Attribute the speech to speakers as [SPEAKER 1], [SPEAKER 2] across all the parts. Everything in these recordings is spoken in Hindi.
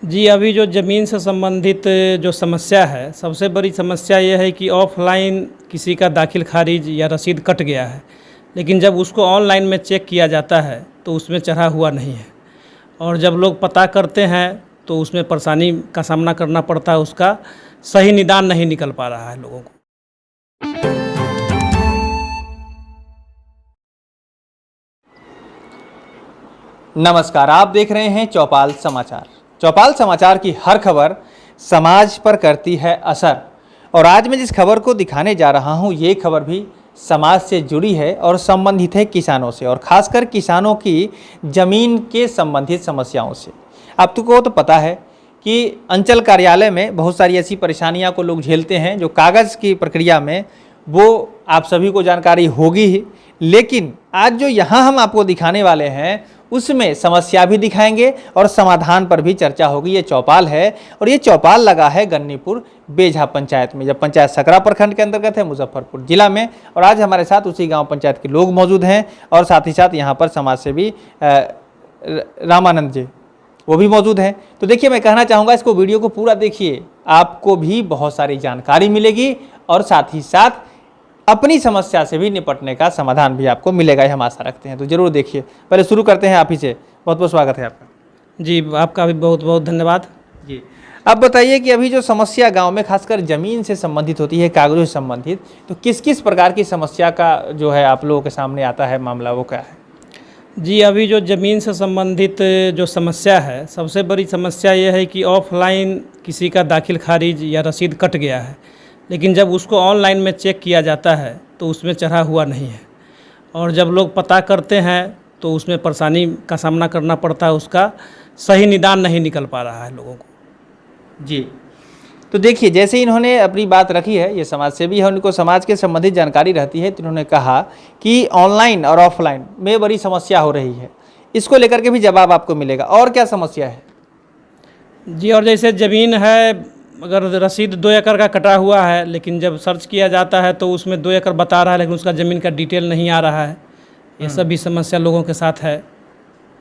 [SPEAKER 1] जी, अभी जो ज़मीन से संबंधित जो समस्या है, सबसे बड़ी समस्या ये है कि ऑफ़लाइन किसी का दाखिल खारिज या रसीद कट गया है, लेकिन जब उसको ऑनलाइन में चेक किया जाता है, तो उसमें चढ़ा हुआ नहीं है। और जब लोग पता करते हैं, तो उसमें परेशानी का सामना करना पड़ता है, उसका सही निदान नहीं निकल पा रहा है लोगों को।
[SPEAKER 2] नमस्कार, आप देख रहे हैं चौपाल समाचार। चौपाल समाचार की हर खबर समाज पर करती है असर, और आज मैं जिस खबर को दिखाने जा रहा हूं, ये खबर भी समाज से जुड़ी है और संबंधित है किसानों से, और खासकर किसानों की जमीन के संबंधित समस्याओं से। आपको तो पता है कि अंचल कार्यालय में बहुत सारी ऐसी परेशानियां को लोग झेलते हैं, जो कागज़ की प्रक्रिया में वो आप सभी को जानकारी होगी ही। लेकिन आज जो यहाँ हम आपको दिखाने वाले हैं, उसमें समस्या भी दिखाएंगे और समाधान पर भी चर्चा होगी। ये चौपाल है, और ये चौपाल लगा है गन्नीपुर बेझा पंचायत में, जब पंचायत सकरा प्रखंड के अंतर्गत है, मुजफ्फरपुर जिला में। और आज हमारे साथ उसी गांव पंचायत के लोग मौजूद हैं, और साथ ही साथ यहाँ पर समाज सेवी रामानंद जी वो भी मौजूद हैं। तो देखिए, मैं कहना चाहूँगा, इसको वीडियो को पूरा देखिए, आपको भी बहुत सारी जानकारी मिलेगी, और साथ ही साथ अपनी समस्या से भी निपटने का समाधान भी आपको मिलेगा, ये हम आशा रखते हैं। तो जरूर देखिए। पहले शुरू करते हैं आप ही से। बहुत बहुत स्वागत है आपका।
[SPEAKER 1] जी, आपका भी बहुत बहुत धन्यवाद।
[SPEAKER 2] जी, अब बताइए कि अभी जो समस्या गांव में खासकर ज़मीन से संबंधित होती है, कागजों से संबंधित, तो किस किस प्रकार की समस्या का जो है आप लोगों के सामने आता है मामला, वो क्या है?
[SPEAKER 1] जी, अभी जो ज़मीन से संबंधित जो समस्या है, सबसे बड़ी समस्या ये है कि ऑफ़लाइन किसी का दाखिल खारिज या रसीद कट गया है, लेकिन जब उसको ऑनलाइन में चेक किया जाता है, तो उसमें चढ़ा हुआ नहीं है। और जब लोग पता करते हैं, तो उसमें परेशानी का सामना करना पड़ता है, उसका सही निदान नहीं निकल पा रहा है लोगों को।
[SPEAKER 2] जी, तो देखिए, जैसे इन्होंने अपनी बात रखी है, ये समाज सेवी है, उनको समाज के संबंधित जानकारी रहती है, तो इन्होंने कहा कि ऑनलाइन और ऑफलाइन में बड़ी समस्या हो रही है। इसको लेकर के भी जवाब आपको मिलेगा। और क्या समस्या है?
[SPEAKER 1] जी, और जैसे ज़मीन है, अगर रसीद 2 एकड़ का कटा हुआ है, लेकिन जब सर्च किया जाता है तो उसमें 2 एकड़ बता रहा है, लेकिन उसका ज़मीन का डिटेल नहीं आ रहा है। ये सब भी समस्या लोगों के साथ है।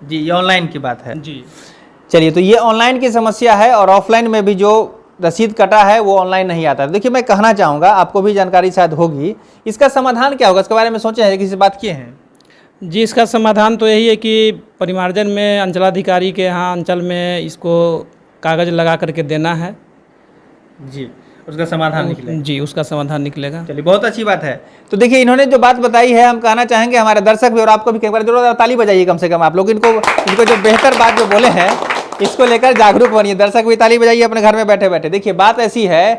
[SPEAKER 2] जी, ये ऑनलाइन की बात है।
[SPEAKER 1] जी,
[SPEAKER 2] चलिए, तो ये ऑनलाइन की समस्या है, और ऑफलाइन में भी जो रसीद कटा है वो ऑनलाइन नहीं आता है। देखिए, मैं कहना चाहूँगा, आपको भी जानकारी शायद होगी, इसका समाधान क्या होगा, इसके बारे में सोचे हैं, किसी से बात किए हैं?
[SPEAKER 1] जी, इसका समाधान तो यही है कि परिमार्जन में अंचलाधिकारी के यहाँ अंचल में इसको कागज़ लगा करके देना है।
[SPEAKER 2] जी, उसका समाधान निकलेगा।
[SPEAKER 1] जी, उसका समाधान निकलेगा।
[SPEAKER 2] चलिए, बहुत अच्छी बात है। तो देखिए, इन्होंने जो बात बताई है, हम कहना चाहेंगे हमारे दर्शक भी, और आपको भी, कई बार जरूर ताली बजाइए कम से कम आप लोग। इनको जो बेहतर बात जो बोले हैं, इसको लेकर जागरूक बनिए। दर्शक भी ताली बजाइए अपने घर में बैठे बैठे। देखिए, बात ऐसी है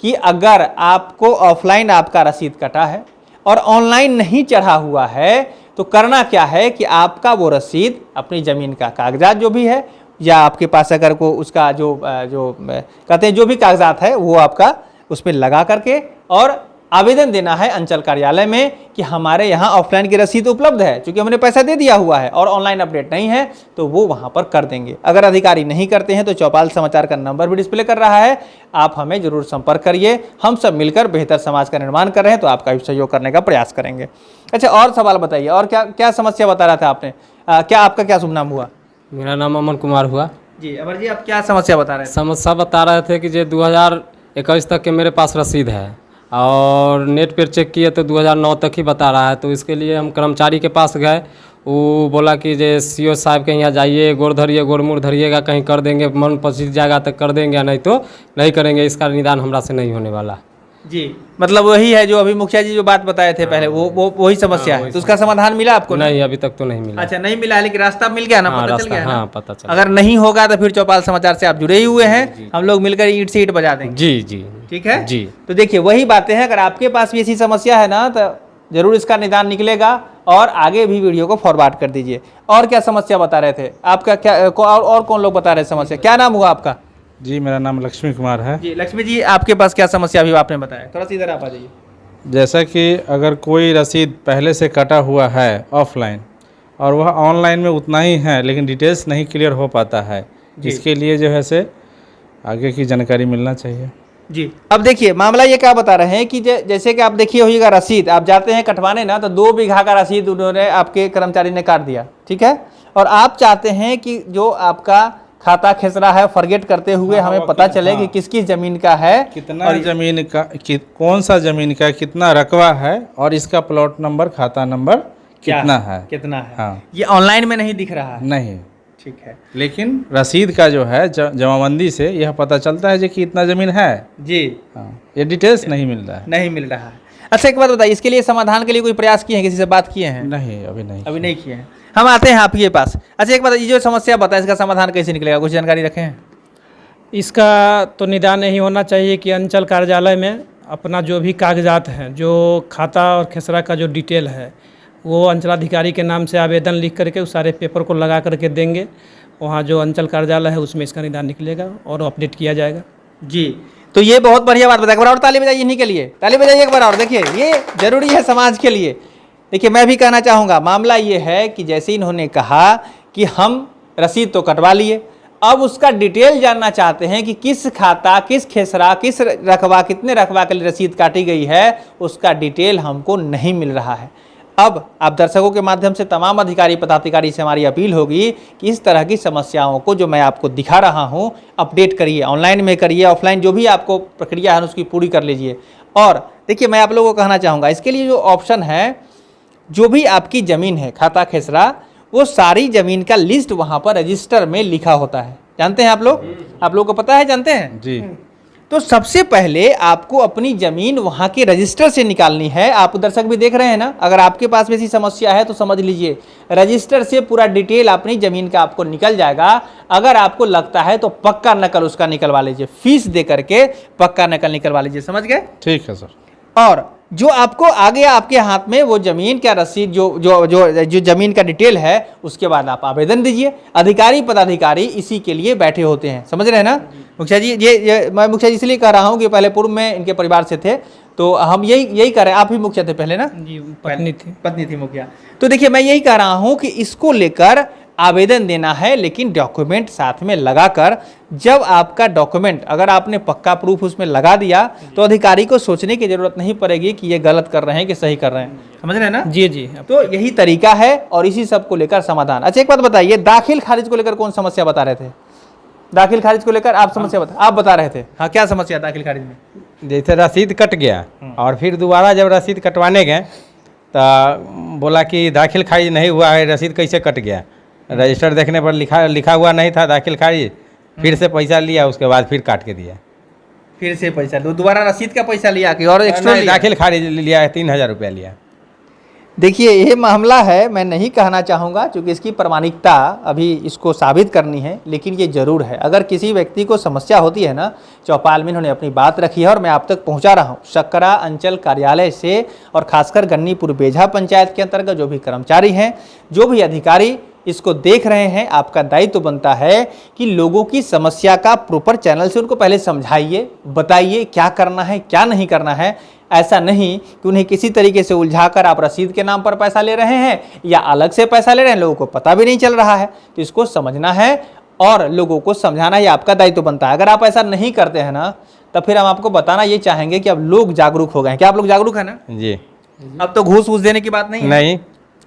[SPEAKER 2] कि अगर आपको ऑफलाइन आपका रसीद कटा है और ऑनलाइन नहीं चढ़ा हुआ है, तो करना क्या है कि आपका वो रसीद, अपनी ज़मीन का कागजात जो भी है, या आपके पास अगर को उसका जो कहते हैं जो भी कागजात है, वो आपका उस पर लगा करके और आवेदन देना है अंचल कार्यालय में कि हमारे यहाँ ऑफलाइन की रसीद उपलब्ध है। चूंकि हमने पैसा दे दिया हुआ है और ऑनलाइन अपडेट नहीं है, तो वो वहाँ पर कर देंगे। अगर अधिकारी नहीं करते हैं, तो चौपाल समाचार का नंबर भी डिस्प्ले कर रहा है, आप हमें जरूर संपर्क करिए। हम सब मिलकर बेहतर समाज का निर्माण कर रहे हैं, तो आपका भी सहयोग करने का प्रयास करेंगे। अच्छा, और सवाल बताइए, और क्या क्या समस्या बता रहा था आपने? क्या आपका क्या शुभ नाम हुआ?
[SPEAKER 3] मेरा नाम अमन कुमार हुआ।
[SPEAKER 2] जी, अमर जी, आप क्या समस्या बता रहे थे?
[SPEAKER 3] समस्या बता रहे थे कि जो 2021 तक के मेरे पास रसीद है, और नेट पर चेक किए तो 2009 तक ही बता रहा है। तो इसके लिए हम कर्मचारी के पास गए, वो बोला कि जे सीओ साहब के यहाँ जाइए, गोड़ धरिए, गोड़ मुड़ धरिएगा, कहीं कर देंगे, मन पसीज जाएगा तो कर देंगे, नहीं तो नहीं करेंगे। इसका निदान हमरा से नहीं होने वाला।
[SPEAKER 2] जी, मतलब वही है जो अभी मुखिया जी जो बात बताए थे पहले, वो वही समस्या है। तो उसका समाधान मिला आपको?
[SPEAKER 3] नहीं, अभी तक तो नहीं मिला।
[SPEAKER 2] अच्छा, नहीं मिला, लेकिन रास्ता मिल गया ना, पता चल गया ना?
[SPEAKER 3] हाँ, पता चल।
[SPEAKER 2] अगर नहीं होगा तो फिर चौपाल समाचार से आप जुड़े ही हुए हैं, हम लोग मिलकर ईंट से ईंट बजा देंगे।
[SPEAKER 3] जी जी,
[SPEAKER 2] ठीक है
[SPEAKER 3] जी।
[SPEAKER 2] तो देखिए, वही बातें हैं। अगर आपके पास भी ऐसी समस्या है ना, तो जरूर इसका निदान निकलेगा, और आगे भी वीडियो को फॉरवर्ड कर दीजिए। और क्या समस्या बता रहे थे आपका? क्या और कौन लोग बता रहे समस्या? क्या नाम हुआ आपका?
[SPEAKER 4] जी, मेरा नाम लक्ष्मी कुमार है।
[SPEAKER 2] जी, लक्ष्मी जी, आपके पास क्या समस्या अभी आपने बताया? थोड़ा सा इधर आप आ जाइए।
[SPEAKER 4] जैसा कि अगर कोई रसीद पहले से कटा हुआ है ऑफलाइन, और वह ऑनलाइन में उतना ही है, लेकिन डिटेल्स नहीं क्लियर हो पाता है, इसके लिए जो है से आगे की जानकारी मिलना चाहिए।
[SPEAKER 2] जी, अब देखिए, मामला ये क्या बता रहे हैं कि जैसे कि आप देखिए होइएगा, रसीद आप जाते हैं कटवाने ना, तो 2 बीघा का रसीद उन्होंने, आपके कर्मचारी ने काट दिया, ठीक है। और आप चाहते हैं कि जो आपका खाता खेसरा है फॉरगेट करते हुए
[SPEAKER 4] हाँ,
[SPEAKER 2] हमें पता चले कि किसकी ज़मीन का है,
[SPEAKER 4] कितना जमीन का कौन सा जमीन का कितना रकबा है और इसका प्लॉट नंबर खाता नंबर कितना है।
[SPEAKER 2] कितना है।
[SPEAKER 4] हाँ।
[SPEAKER 2] ये ऑनलाइन में नहीं दिख रहा है।
[SPEAKER 4] नहीं,
[SPEAKER 2] ठीक है
[SPEAKER 4] लेकिन रसीद का जो है जमाबंदी से यह पता चलता है कि इतना जमीन है।
[SPEAKER 2] जी।
[SPEAKER 4] हाँ, ये डिटेल्स नहीं मिल रहा है।
[SPEAKER 2] नहीं मिल रहा है। अच्छा एक बात बताइए, इसके लिए समाधान के लिए कोई प्रयास किए हैं, किसी से बात किए हैं?
[SPEAKER 4] नहीं, अभी नहीं।
[SPEAKER 2] अभी नहीं किए हैं। हम आते हैं आपके पास। अच्छा एक बात, ये जो समस्या बताए इसका समाधान कैसे निकलेगा, कुछ जानकारी रखे हैं?
[SPEAKER 1] इसका तो निदान यही होना चाहिए कि अंचल कार्यालय में अपना जो भी कागजात हैं, जो खाता और खेसरा का जो डिटेल है, वो अंचलाधिकारी के नाम से आवेदन लिख करके उस सारे पेपर को लगा करके देंगे। वहाँ जो अंचल कार्यालय है उसमें इसका निदान निकलेगा और अपडेट किया जाएगा।
[SPEAKER 2] जी, तो ये बहुत बढ़िया बात बताया। एक बार और ताली बजाइए इन्हीं के लिए, ताली बजाइए एक बार और। देखिए ये जरूरी है समाज के लिए। देखिए मैं भी कहना चाहूँगा, मामला ये है कि जैसे इन्होंने कहा कि हम रसीद तो कटवा लिए, अब उसका डिटेल जानना चाहते हैं कि किस खाता, किस खेसरा, किस रकबा, कितने रकबा के लिए रसीद काटी गई है, उसका डिटेल हमको नहीं मिल रहा है। अब आप दर्शकों के माध्यम से तमाम अधिकारी पदाधिकारी से हमारी अपील होगी कि इस तरह की समस्याओं को जो मैं आपको दिखा रहा हूं अपडेट करिए, ऑनलाइन में करिए, ऑफलाइन जो भी आपको प्रक्रिया है उसकी पूरी कर लीजिए। और देखिए मैं आप लोगों को कहना चाहूँगा, इसके लिए जो ऑप्शन है, जो भी आपकी ज़मीन है खाता खेसरा, वो सारी ज़मीन का लिस्ट वहाँ पर रजिस्टर में लिखा होता है। जानते हैं आप लोगों को पता है, जानते हैं
[SPEAKER 4] जी।
[SPEAKER 2] तो सबसे पहले आपको अपनी ज़मीन वहाँ के रजिस्टर से निकालनी है। आप दर्शक भी देख रहे हैं ना, अगर आपके पास भी ऐसी समस्या है तो समझ लीजिए, रजिस्टर से पूरा डिटेल अपनी ज़मीन का आपको निकल जाएगा। अगर आपको लगता है तो पक्का नकल उसका निकलवा लीजिए, फीस दे करके पक्का नकल निकलवा लीजिए। समझ गए?
[SPEAKER 4] ठीक है सर।
[SPEAKER 2] और जो आपको आ गया आपके हाथ में वो ज़मीन का रसीद, जो ज़मीन का डिटेल है, उसके बाद आप आवेदन दीजिए। अधिकारी पदाधिकारी इसी के लिए बैठे होते हैं, समझ रहे हैं ना मुखिया जी? ये मैं मुखिया जी इसलिए कह रहा हूँ कि पहले पूर्व में इनके परिवार से थे, तो हम यही कर रहे हैं। आप ही मुखिया थे पहले ना?
[SPEAKER 1] जी, पत्नी थी
[SPEAKER 2] मुखिया। तो देखिए मैं यही कह रहा हूँ कि इसको लेकर आवेदन देना है, लेकिन डॉक्यूमेंट साथ में लगाकर। जब आपका डॉक्यूमेंट, अगर आपने पक्का प्रूफ उसमें लगा दिया, तो अधिकारी को सोचने की जरूरत नहीं पड़ेगी कि ये गलत कर रहे हैं कि सही कर रहे हैं। समझ रहे हैं ना?
[SPEAKER 1] जी जी।
[SPEAKER 2] तो यही तरीका है और इसी सब को लेकर समाधान। अच्छा एक बात बताइए, दाखिल खारिज को लेकर कौन समस्या बता रहे थे? दाखिल खारिज को लेकर आप बता रहे थे। हाँ, क्या समस्या दाखिल खारिज में?
[SPEAKER 5] जैसे रसीद कट गया और फिर दोबारा जब रसीद कटवाने गए तो बोला कि दाखिल खारिज नहीं हुआ है, रसीद कैसे कट गया? रजिस्टर देखने पर लिखा हुआ नहीं था दाखिल खारिज। फिर से पैसा लिया, उसके बाद फिर काट के दिया।
[SPEAKER 2] फिर से पैसा दोबारा रसीद का पैसा लिया कि और एक्स्ट्रा
[SPEAKER 5] दाखिल खारिज लिया, 3000 रुपया लिया।
[SPEAKER 2] देखिए ये मामला है, मैं नहीं कहना चाहूँगा क्योंकि इसकी प्रामाणिकता अभी इसको साबित करनी है, लेकिन ये जरूर है। अगर किसी व्यक्ति को समस्या होती है ना, चौपाल में इन्होंने अपनी बात रखी है और मैं आप तक पहुँचा रहा हूँ। सकरा अंचल कार्यालय से और खासकर गन्नीपुर बेझा पंचायत के अंतर्गत जो भी कर्मचारी हैं, जो भी अधिकारी इसको देख रहे हैं, आपका दायित्व बनता है कि लोगों की समस्या का प्रॉपर चैनल से उनको पहले समझाइए, बताइए क्या करना है क्या नहीं करना है। ऐसा नहीं कि उन्हें किसी तरीके से उलझाकर आप रसीद के नाम पर पैसा ले रहे हैं या अलग से पैसा ले रहे हैं, लोगों को पता भी नहीं चल रहा है। तो इसको समझना है और लोगों को समझाना ये आपका दायित्व बनता है। अगर आप ऐसा नहीं करते हैं ना, तो फिर हम आपको बताना ये चाहेंगे कि अब लोग जागरूक हो गए हैं। क्या आप लोग जागरूक है ना?
[SPEAKER 5] जी।
[SPEAKER 2] अब तो घूस वूस देने की बात नहीं है।
[SPEAKER 5] नहीं,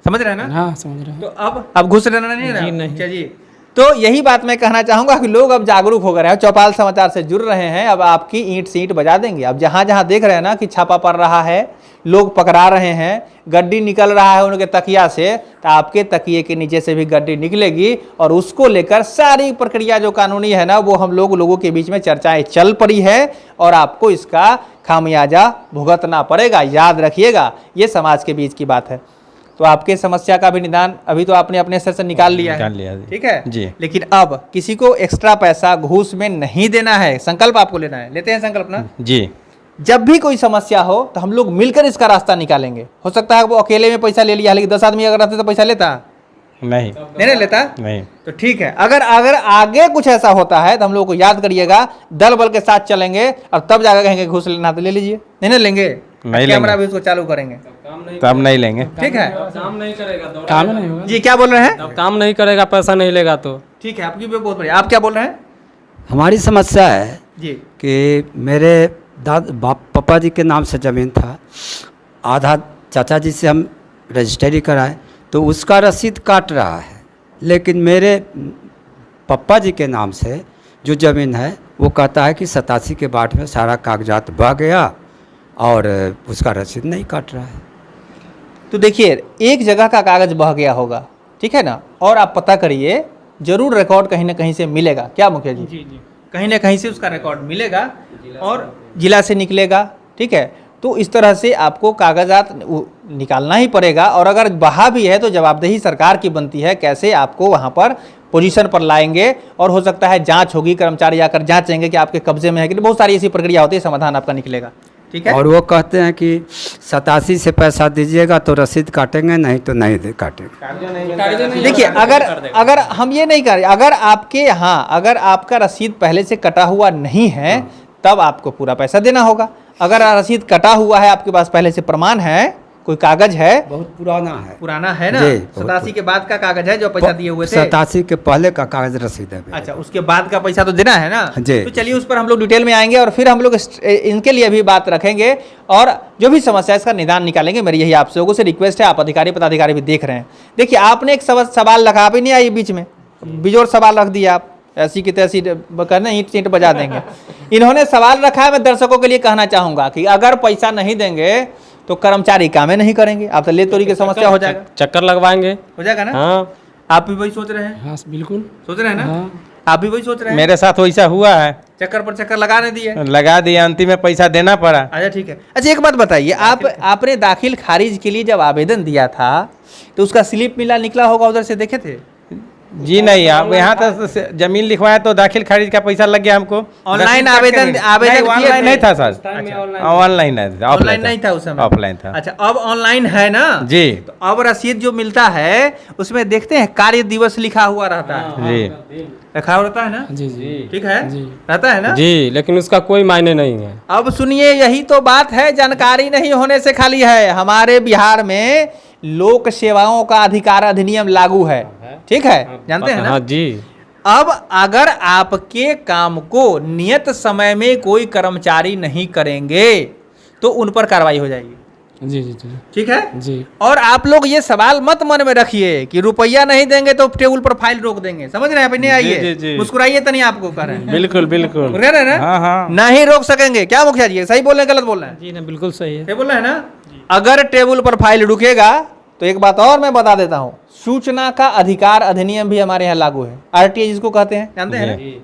[SPEAKER 2] समझ रहे हैं ना?
[SPEAKER 1] हाँ समझ रहे हैं।
[SPEAKER 2] तो अब घुस रहना नहीं है
[SPEAKER 1] जी,
[SPEAKER 2] ना?
[SPEAKER 1] नहीं।
[SPEAKER 2] जी। तो यही बात मैं कहना चाहूंगा कि लोग अब जागरूक हो गए हैं, चौपाल समाचार से जुड़ रहे हैं। अब आपकी ईंट सीट बजा देंगे। अब जहां जहां देख रहे हैं ना कि छापा पड़ रहा है, लोग पकड़ा रहे हैं, गड्डी निकल रहा है उनके तकिया से, तो आपके तकिए के नीचे से भी गड्डी निकलेगी और उसको लेकर सारी प्रक्रिया जो कानूनी है ना, वो हम लोगों के बीच में चर्चाएं चल पड़ी है और आपको इसका खामियाजा भुगतना पड़ेगा। याद रखिएगा, ये समाज के बीच की बात है। तो आपके समस्या का भी निदान अभी तो आपने अपने स्तर से निकाल लिया है, ठीक है
[SPEAKER 5] जी।
[SPEAKER 2] लेकिन अब किसी को एक्स्ट्रा पैसा घूस में नहीं देना है, संकल्प आपको लेना है। लेते हैं संकल्प ना?
[SPEAKER 5] जी।
[SPEAKER 2] जब भी कोई समस्या हो तो हम लोग मिलकर इसका रास्ता निकालेंगे। हो सकता है वो अकेले में पैसा ले लिया, लेकिन 10 आदमी अगर रहते तो पैसा लेता नहीं लेता।
[SPEAKER 5] नहीं।
[SPEAKER 2] तो ठीक है, अगर आगे कुछ ऐसा होता है तो हम लोग को याद करिएगा, दल बल के साथ चलेंगे और तब जाकर कहेंगे घूस लेना तो ले लीजिए। नहीं लेंगे, कैमरा भी उसको चालू करेंगे,
[SPEAKER 5] तब नहीं लेंगे।
[SPEAKER 2] ठीक है?
[SPEAKER 3] काम नहीं करेगा,
[SPEAKER 1] काम नहीं होगा
[SPEAKER 2] जी। क्या बोल रहे हैं?
[SPEAKER 3] तब काम नहीं करेगा, पैसा नहीं लेगा तो
[SPEAKER 2] ठीक है, आपकी भी बहुत बढ़िया। आप क्या बोल रहे हैं?
[SPEAKER 6] हमारी समस्या है
[SPEAKER 2] जी
[SPEAKER 6] कि मेरे पापा जी के नाम से ज़मीन था, आधा चाचा जी से हम रजिस्ट्री कराए तो उसका रसीद काट रहा है, लेकिन मेरे पप्पा जी के नाम से जो ज़मीन है वो कहता है कि 87 के बाद में सारा कागजात बह गया और उसका रसीद नहीं काट रहा है।
[SPEAKER 2] तो देखिए, एक जगह का कागज़ बह गया होगा, ठीक है ना, और आप पता करिए, जरूर रिकॉर्ड कहीं ना कहीं से मिलेगा। क्या मुखिया जी?
[SPEAKER 1] जी जी।
[SPEAKER 2] कहीं ना कहीं से उसका रिकॉर्ड मिलेगा और जिला से निकलेगा, ठीक है। तो इस तरह से आपको कागजात निकालना ही पड़ेगा, और अगर बहा भी है तो जवाबदेही सरकार की बनती है, कैसे आपको वहाँ पर पोजीशन पर लाएंगे, और हो सकता है जांच होगी, कर्मचारी आकर जांचेंगे कि आपके कब्जे में है कि नहीं। बहुत सारी ऐसी प्रक्रिया होती है, समाधान आपका निकलेगा, ठीक है।
[SPEAKER 6] और वो कहते हैं कि 87 से पैसा दीजिएगा तो रसीद काटेंगे, नहीं तो नहीं काटेंगे।
[SPEAKER 2] देखिए, अगर हम ये नहीं कर, अगर आपके यहाँ अगर आपका रसीद पहले से कटा हुआ नहीं है तब आपको पूरा पैसा देना होगा। अगर रसीद कटा हुआ है, आपके पास पहले से प्रमाण है, कोई कागज है,
[SPEAKER 6] बहुत पुराना है
[SPEAKER 2] ना,
[SPEAKER 6] जी,
[SPEAKER 2] 87 के बाद का कागज है जो पैसा दिए हुए थे।
[SPEAKER 6] 87 के पहले का कागज रसीद है।
[SPEAKER 2] अच्छा, उसके बाद का पैसा तो देना है ना
[SPEAKER 6] जी।
[SPEAKER 2] तो चलिए, उस पर हम लोग डिटेल में आएंगे और फिर हम लोग इनके लिए भी बात रखेंगे और जो भी समस्या है इसका निदान निकालेंगे। मेरी यही आप लोगों से रिक्वेस्ट है, आप अधिकारी पदाधिकारी भी देख रहे हैं। देखिए, आपने एक सवाल रखा, भी नहीं आई बीच में, बिजोड़ सवाल रख दिया आप, ऐसी की तैसी करना, ईंट चींट बजा देंगे। इन्होंने सवाल रखा है, मैं दर्शकों के लिए कहना चाहूंगा कि अगर पैसा नहीं देंगे तो कर्मचारी कामें नहीं करेंगे। आप तो ले तोरी की समस्या हो जाएगा,
[SPEAKER 3] चक्कर लगवाएंगे,
[SPEAKER 2] हो जाएगा ना।
[SPEAKER 3] हाँ
[SPEAKER 2] आप भी वही सोच रहे हैं?
[SPEAKER 3] हाँ बिल्कुल
[SPEAKER 2] सोच रहे हैं ना, आप भी वही सोच रहे हैं?
[SPEAKER 5] मेरे साथ वैसा हुआ है,
[SPEAKER 2] चक्कर पर चक्कर लगाने दिए,
[SPEAKER 5] लगा दिया, अंतिम में पैसा देना पड़ा।
[SPEAKER 2] अच्छा ठीक है। अच्छा, एक बात बताइए, आपने दाखिल खारिज के लिए जब आवेदन दिया था तो उसका स्लिप मिला, निकला होगा उधर से, देखे थे?
[SPEAKER 5] जी नहीं, आप यहाँ तो जमीन लिखवाया तो दाखिल खारिज का पैसा लग गया हमको।
[SPEAKER 2] ऑनलाइन आवेदन
[SPEAKER 5] ऑनलाइन नहीं था सर, ऑनलाइन
[SPEAKER 2] ऑनलाइन नहीं था उस समय,
[SPEAKER 5] ऑफलाइन था।
[SPEAKER 2] अच्छा, अब ऑनलाइन है ना
[SPEAKER 5] जी।
[SPEAKER 2] तो अब रसीद जो मिलता है उसमें देखते हैं कार्य दिवस लिखा हुआ रहता है,
[SPEAKER 5] जी
[SPEAKER 2] लिखा हुआ रहता है ना।
[SPEAKER 3] जी जी
[SPEAKER 2] ठीक है, रहता है ना
[SPEAKER 3] जी, लेकिन उसका कोई मायने नहीं है।
[SPEAKER 2] अब सुनिए, यही तो बात है, जानकारी नहीं होने से खाली है। हमारे बिहार में लोक सेवाओं का अधिकार अधिनियम लागू है, ठीक है, जानते हैं ना?
[SPEAKER 3] हाँ जी।
[SPEAKER 2] अब अगर आपके काम को नियत समय में कोई कर्मचारी नहीं करेंगे तो उन पर कार्रवाई हो जाएगी।
[SPEAKER 3] जी जी जी
[SPEAKER 2] ठीक है
[SPEAKER 3] जी।
[SPEAKER 2] और आप लोग ये सवाल मत मन में रखिए कि रुपया नहीं देंगे तो टेबल पर फाइल रोक देंगे। समझ रहे हैं? नहीं
[SPEAKER 4] जी,
[SPEAKER 2] आइए,
[SPEAKER 4] जी।
[SPEAKER 2] मुस्कुराइए, तनी आपको कर रहे हैं।
[SPEAKER 4] बिल्कुल बिल्कुल।
[SPEAKER 2] कह रहे हैं ना?
[SPEAKER 4] हाँ हाँ।
[SPEAKER 2] नहीं रोक सकेंगे। क्या मुखिया जी, सही बोल रहे हैं गलत बोल रहे हैं?
[SPEAKER 1] जी ना, बिल्कुल सही है।
[SPEAKER 2] सही बोल रहे हैं ना? अगर टेबल पर फाइल रुकेगा तो एक बात और मैं बता देता हूँ, सूचना का अधिकार अधिनियम भी हमारे यहाँ लागू है, आरटीआई जिसको कहते हैं, जानते हैं ना?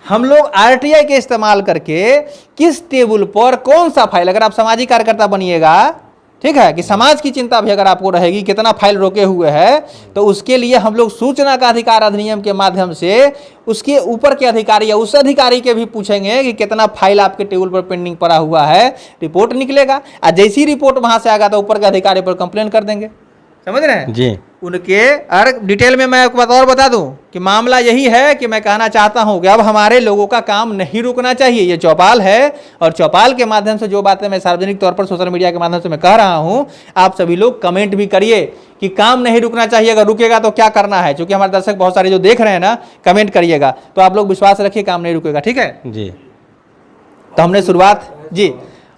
[SPEAKER 2] हम लोग आरटीआई के इस्तेमाल करके किस टेबल पर कौन सा फाइल, अगर आप सामाजिक कार्यकर्ता बनिएगा, ठीक है, कि समाज की चिंता भी अगर आपको रहेगी कितना फाइल रोके हुए है, तो उसके लिए हम लोग सूचना का अधिकार अधिनियम के माध्यम से उसके ऊपर के अधिकारी या उस अधिकारी के भी पूछेंगे कि कितना फाइल आपके टेबल पर पेंडिंग पड़ा हुआ है, रिपोर्ट निकलेगा, और जैसी रिपोर्ट वहां से आएगा तो ऊपर के अधिकारी पर कंप्लेन कर देंगे। समझ रहे हैं
[SPEAKER 5] जी।
[SPEAKER 2] उनके। और डिटेल में मैं एक बात और बता दूं कि मामला यही है कि मैं कहना चाहता हूं कि अब हमारे लोगों का काम नहीं रुकना चाहिए। ये चौपाल है और चौपाल के माध्यम से जो बातें मैं सार्वजनिक तौर पर सोशल मीडिया के माध्यम से मैं कह रहा हूं, आप सभी लोग कमेंट भी करिए कि काम नहीं रुकना चाहिए, अगर रुकेगा तो क्या करना है। क्योंकि हमारे दर्शक बहुत सारे जो देख रहे हैं ना, कमेंट करिएगा, तो आप लोग विश्वास रखिए काम नहीं रुकेगा। ठीक है
[SPEAKER 5] जी।
[SPEAKER 2] तो हमने शुरुआत जी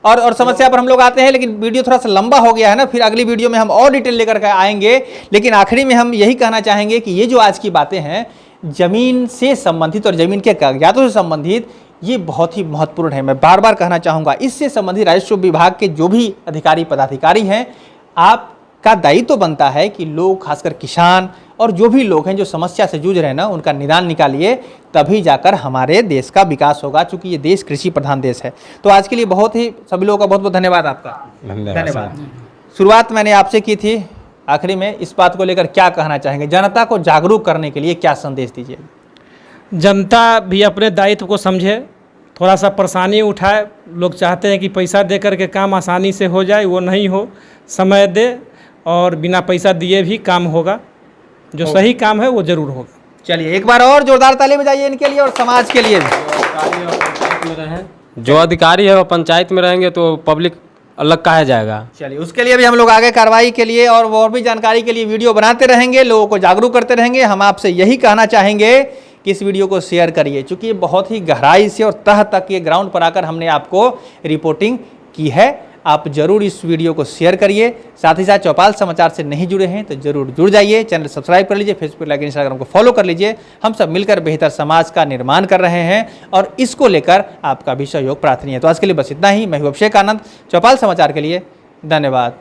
[SPEAKER 2] और समस्या पर हम लोग आते हैं, लेकिन वीडियो थोड़ा सा लंबा हो गया है ना, फिर अगली वीडियो में हम और डिटेल लेकर के आएंगे। लेकिन आखिरी में हम यही कहना चाहेंगे कि ये जो आज की बातें हैं जमीन से संबंधित और जमीन के कागजातों से संबंधित, ये बहुत ही महत्वपूर्ण है। मैं बार बार कहना चाहूँगा, इससे संबंधित राजस्व विभाग के जो भी अधिकारी पदाधिकारी हैं, आपका दायित्व तो बनता है कि लोग, खासकर किसान और जो भी लोग हैं जो समस्या से जूझ रहे हैं ना, उनका निदान निकालिए, तभी जाकर हमारे देश का विकास होगा। चूंकि ये देश कृषि प्रधान देश है। तो आज के लिए बहुत ही सभी लोगों का बहुत बहुत धन्यवाद आपका। धन्यवाद। शुरुआत मैंने आपसे की थी, आखिरी में इस बात को लेकर क्या कहना चाहेंगे? जनता को जागरूक करने के लिए क्या संदेश दीजिए?
[SPEAKER 1] जनता भी अपने दायित्व को समझे, थोड़ा सा परेशानी उठाए। लोग चाहते हैं कि पैसा दे करके काम आसानी से हो जाए, वो नहीं हो, समय दे और बिना पैसा दिए भी काम होगा। जो सही काम है वो जरूर होगा।
[SPEAKER 2] चलिए एक बार और जोरदार ताली बजाइए इनके लिए और समाज के लिए भी।
[SPEAKER 3] जो अधिकारी है वो पंचायत में रहेंगे तो पब्लिक अलग कहा जाएगा।
[SPEAKER 2] चलिए उसके लिए भी हम लोग आगे कार्रवाई के लिए और भी जानकारी के लिए वीडियो बनाते रहेंगे, लोगों को जागरूक करते रहेंगे। हम आपसे यही कहना चाहेंगे कि इस वीडियो को शेयर करिए, क्योंकि ये बहुत ही गहराई से और तह तक ये ग्राउंड पर आकर हमने आपको रिपोर्टिंग की है। आप जरूर इस वीडियो को शेयर करिए। साथ ही साथ चौपाल समाचार से नहीं जुड़े हैं तो जरूर जुड़ जाइए, चैनल सब्सक्राइब कर लीजिए, फेसबुक लाइक इंस्टाग्राम को फॉलो कर लीजिए। हम सब मिलकर बेहतर समाज का निर्माण कर रहे हैं और इसको लेकर आपका भी सहयोग प्रार्थनीय है। तो आज के लिए बस इतना ही। मैं हूं अभिषेक आनंद, चौपाल समाचार के लिए धन्यवाद।